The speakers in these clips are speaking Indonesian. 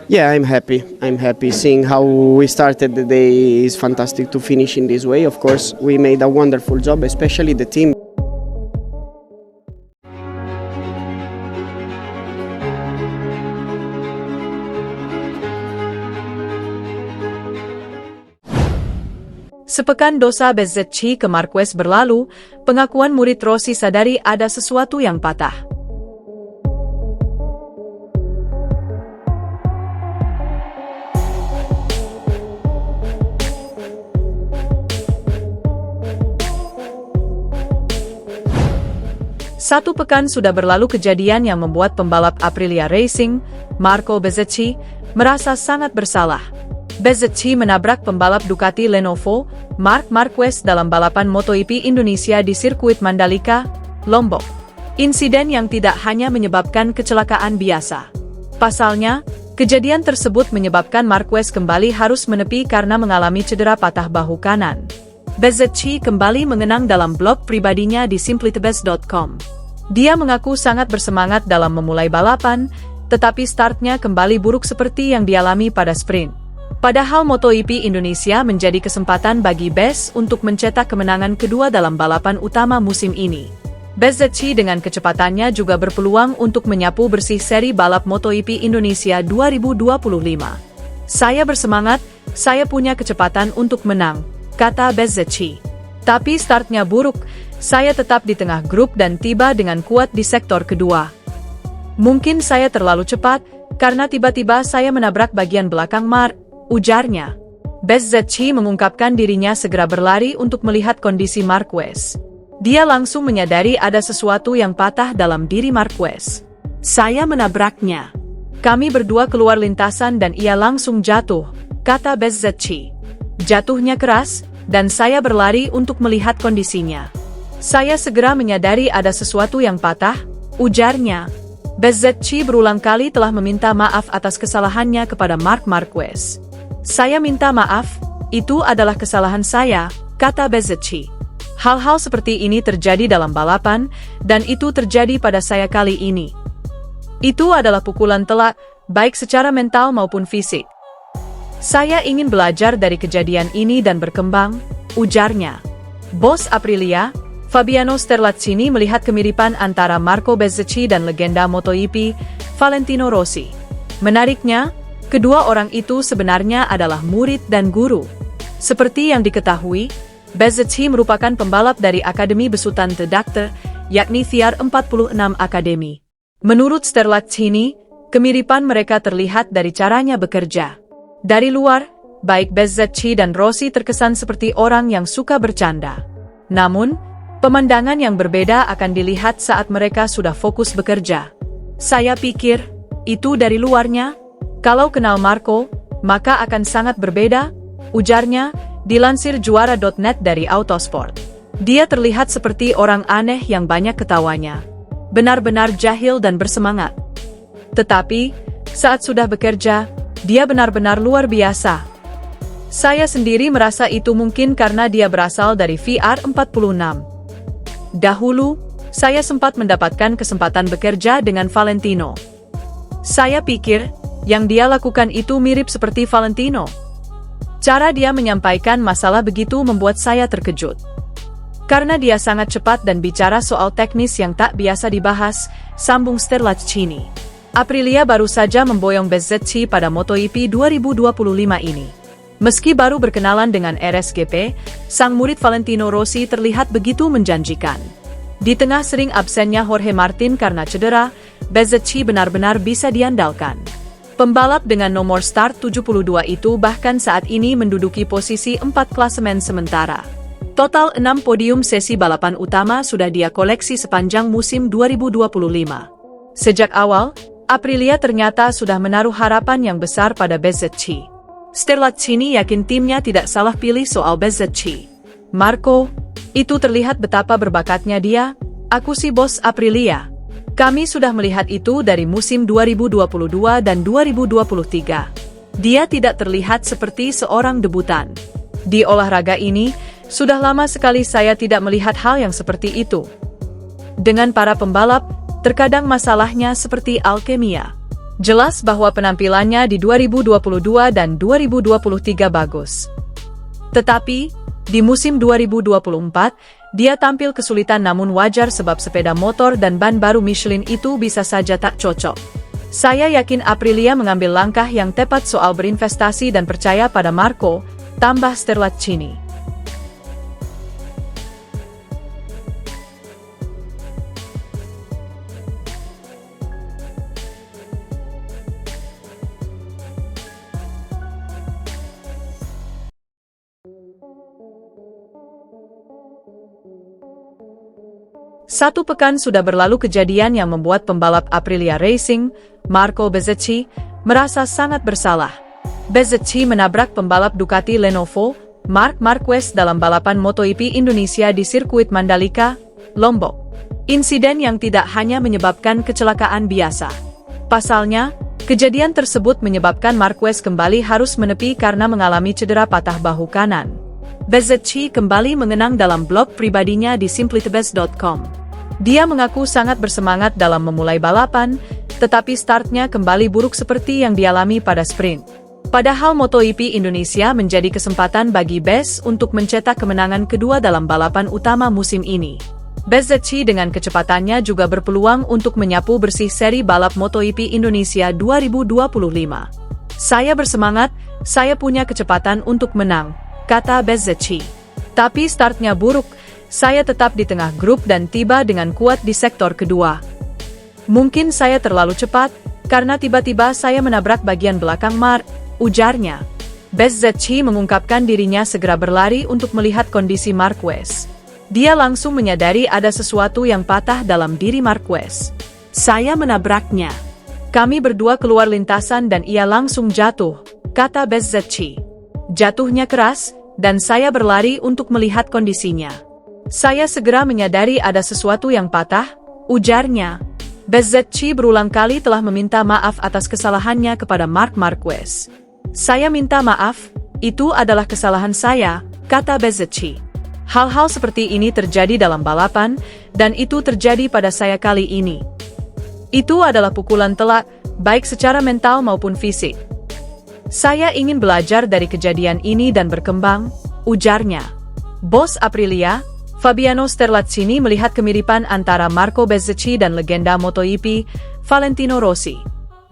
Yeah, I'm happy. I'm happy seeing how we started the day is fantastic to finish in this way. Of course, we made a wonderful job, especially the team. Sepekan dosa Bezzecchi ke Marquez berlalu, pengakuan murid Rossi sadari ada sesuatu yang patah. Satu pekan sudah berlalu kejadian yang membuat pembalap Aprilia Racing, Marco Bezzecchi, merasa sangat bersalah. Bezzecchi menabrak pembalap Ducati Lenovo, Marc Marquez dalam balapan MotoGP Indonesia di sirkuit Mandalika, Lombok. Insiden yang tidak hanya menyebabkan kecelakaan biasa. Pasalnya, kejadian tersebut menyebabkan Marquez kembali harus menepi karena mengalami cedera patah bahu kanan. Bezzecchi kembali mengenang dalam blog pribadinya di simplythebest.com. Dia mengaku sangat bersemangat dalam memulai balapan, tetapi startnya kembali buruk seperti yang dialami pada sprint. Padahal MotoGP Indonesia menjadi kesempatan bagi Bez untuk mencetak kemenangan kedua dalam balapan utama musim ini. Bezzecchi dengan kecepatannya juga berpeluang untuk menyapu bersih seri balap MotoGP Indonesia 2025. Saya bersemangat, saya punya kecepatan untuk menang, kata Bezzecchi. Tapi startnya buruk, saya tetap di tengah grup dan tiba dengan kuat di sektor kedua. Mungkin saya terlalu cepat, karena tiba-tiba saya menabrak bagian belakang Marc, ujarnya. Bezzecchi mengungkapkan dirinya segera berlari untuk melihat kondisi Marquez. Dia langsung menyadari ada sesuatu yang patah dalam diri Marquez. Saya menabraknya. Kami berdua keluar lintasan dan ia langsung jatuh, kata Bezzecchi. Jatuhnya keras, dan saya berlari untuk melihat kondisinya. Saya segera menyadari ada sesuatu yang patah, ujarnya. Bezzecchi berulang kali telah meminta maaf atas kesalahannya kepada Marc Marquez. Saya minta maaf, itu adalah kesalahan saya, kata Bezzecchi. Hal-hal seperti ini terjadi dalam balapan, dan itu terjadi pada saya kali ini. Itu adalah pukulan telak, baik secara mental maupun fisik. Saya ingin belajar dari kejadian ini dan berkembang, ujarnya. Bos Aprilia, Fabiano Sterlacini melihat kemiripan antara Marco Bezzecchi dan legenda MotoGP, Valentino Rossi. Menariknya, kedua orang itu sebenarnya adalah murid dan guru. Seperti yang diketahui, Bezzecchi merupakan pembalap dari Akademi Besutan The Doctor, yakni VR 46 Academy. Menurut Sterlacini, kemiripan mereka terlihat dari caranya bekerja. Dari luar, baik Bezzecchi dan Rossi terkesan seperti orang yang suka bercanda. Namun, pemandangan yang berbeda akan dilihat saat mereka sudah fokus bekerja. Saya pikir, itu dari luarnya. Kalau kenal Marco, maka akan sangat berbeda, ujarnya, dilansir juara.net dari Autosport. Dia terlihat seperti orang aneh yang banyak ketawanya. Benar-benar jahil dan bersemangat. Tetapi, saat sudah bekerja, dia benar-benar luar biasa. Saya sendiri merasa itu mungkin karena dia berasal dari VR 46. Dahulu, saya sempat mendapatkan kesempatan bekerja dengan Valentino. Saya pikir, yang dia lakukan itu mirip seperti Valentino. Cara dia menyampaikan masalah begitu membuat saya terkejut. Karena dia sangat cepat dan bicara soal teknis yang tak biasa dibahas, sambung Sterlacini. Aprilia baru saja memboyong Bezzecchi pada MotoGP 2025 ini. Meski baru berkenalan dengan RSGP, sang murid Valentino Rossi terlihat begitu menjanjikan. Di tengah sering absennya Jorge Martin karena cedera, Bezzecchi benar-benar bisa diandalkan. Pembalap dengan nomor start 72 itu bahkan saat ini menduduki posisi 4 klasemen sementara. Total 6 podium sesi balapan utama sudah dia koleksi sepanjang musim 2025. Sejak awal, Aprilia ternyata sudah menaruh harapan yang besar pada Bezzecchi. Sterlacini yakin timnya tidak salah pilih soal Bezzecchi. Marco, itu terlihat betapa berbakatnya dia, aku si bos Aprilia. Kami sudah melihat itu dari musim 2022 dan 2023. Dia tidak terlihat seperti seorang debutan. Di olahraga ini, sudah lama sekali saya tidak melihat hal yang seperti itu. Dengan para pembalap, terkadang masalahnya seperti alkemia. Jelas bahwa penampilannya di 2022 dan 2023 bagus. Tetapi, di musim 2024, dia tampil kesulitan namun wajar sebab sepeda motor dan ban baru Michelin itu bisa saja tak cocok. Saya yakin Aprilia mengambil langkah yang tepat soal berinvestasi dan percaya pada Marco, tambah Sterlacchini. Satu pekan sudah berlalu kejadian yang membuat pembalap Aprilia Racing, Marco Bezzecchi, merasa sangat bersalah. Bezzecchi menabrak pembalap Ducati Lenovo, Marc Marquez dalam balapan MotoGP Indonesia di sirkuit Mandalika, Lombok. Insiden yang tidak hanya menyebabkan kecelakaan biasa. Pasalnya, kejadian tersebut menyebabkan Marquez kembali harus menepi karena mengalami cedera patah bahu kanan. Bezzecchi kembali mengenang dalam blog pribadinya di simplythebest.com. Dia mengaku sangat bersemangat dalam memulai balapan, tetapi startnya kembali buruk seperti yang dialami pada sprint. Padahal MotoGP Indonesia menjadi kesempatan bagi Bez untuk mencetak kemenangan kedua dalam balapan utama musim ini. Bezzecchi dengan kecepatannya juga berpeluang untuk menyapu bersih seri balap MotoGP Indonesia 2025. Saya bersemangat, saya punya kecepatan untuk menang, kata Bezzecchi. Tapi startnya buruk, saya tetap di tengah grup dan tiba dengan kuat di sektor kedua. Mungkin saya terlalu cepat, karena tiba-tiba saya menabrak bagian belakang Marc, ujarnya. Bezzecchi mengungkapkan dirinya segera berlari untuk melihat kondisi Marquez. Dia langsung menyadari ada sesuatu yang patah dalam diri Marquez. Saya menabraknya. Kami berdua keluar lintasan dan ia langsung jatuh, kata Bezzecchi. Jatuhnya keras, dan saya berlari untuk melihat kondisinya. Saya segera menyadari ada sesuatu yang patah, ujarnya. Bezzecchi berulang kali telah meminta maaf atas kesalahannya kepada Marc Marquez. Saya minta maaf, itu adalah kesalahan saya, kata Bezzecchi. Hal-hal seperti ini terjadi dalam balapan, dan itu terjadi pada saya kali ini. Itu adalah pukulan telak, baik secara mental maupun fisik. Saya ingin belajar dari kejadian ini dan berkembang, ujarnya. Bos Aprilia, Fabiano Sterlacchini melihat kemiripan antara Marco Bezzecchi dan legenda MotoGP, Valentino Rossi.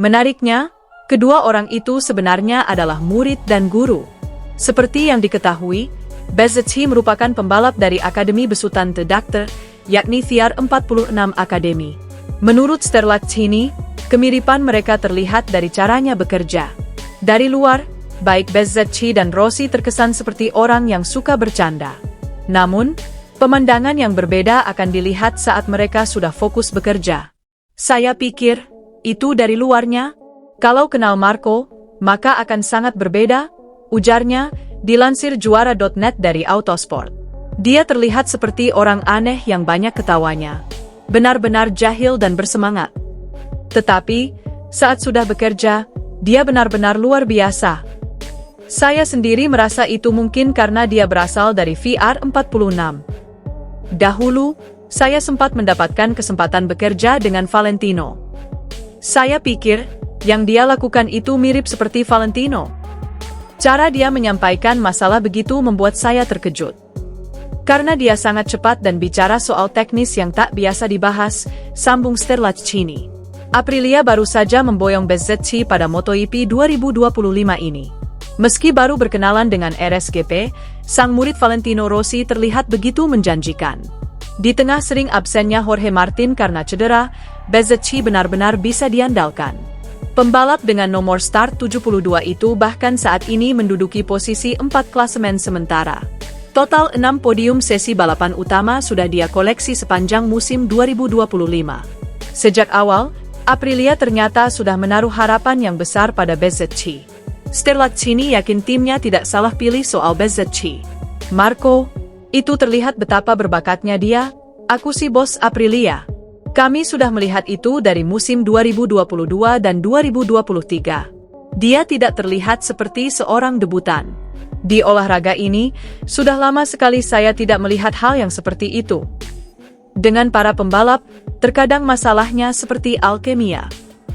Menariknya, kedua orang itu sebenarnya adalah murid dan guru. Seperti yang diketahui, Bezzecchi merupakan pembalap dari Akademi Besutan The Doctor, yakni VR 46 Academy. Menurut Sterlacchini, kemiripan mereka terlihat dari caranya bekerja. Dari luar, baik Bezzecchi dan Rossi terkesan seperti orang yang suka bercanda. Namun, pemandangan yang berbeda akan dilihat saat mereka sudah fokus bekerja. Saya pikir, itu dari luarnya. Kalau kenal Marco, maka akan sangat berbeda, ujarnya, dilansir juara.net dari Autosport. Dia terlihat seperti orang aneh yang banyak ketawanya. Benar-benar jahil dan bersemangat. Tetapi, saat sudah bekerja, dia benar-benar luar biasa. Saya sendiri merasa itu mungkin karena dia berasal dari VR 46. Dahulu, saya sempat mendapatkan kesempatan bekerja dengan Valentino. Saya pikir, yang dia lakukan itu mirip seperti Valentino. Cara dia menyampaikan masalah begitu membuat saya terkejut. Karena dia sangat cepat dan bicara soal teknis yang tak biasa dibahas, sambung Sterlacchini. Aprilia baru saja memboyong Bezzecchi pada MotoGP 2025 ini. Meski baru berkenalan dengan RSGP, sang murid Valentino Rossi terlihat begitu menjanjikan. Di tengah sering absennya Jorge Martin karena cedera, Bezzecchi benar-benar bisa diandalkan. Pembalap dengan nomor start 72 itu bahkan saat ini menduduki posisi 4 klasemen sementara. Total 6 podium sesi balapan utama sudah dia koleksi sepanjang musim 2025. Sejak awal, Aprilia ternyata sudah menaruh harapan yang besar pada Bezzecchi. Sterlacchini yakin timnya tidak salah pilih soal Bezzecchi. Marco, itu terlihat betapa berbakatnya dia, aku si bos Aprilia. Kami sudah melihat itu dari musim 2022 dan 2023. Dia tidak terlihat seperti seorang debutan. Di olahraga ini, sudah lama sekali saya tidak melihat hal yang seperti itu. Dengan para pembalap, terkadang masalahnya seperti alkemia.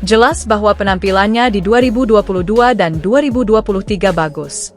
Jelas bahwa penampilannya di 2022 dan 2023 bagus.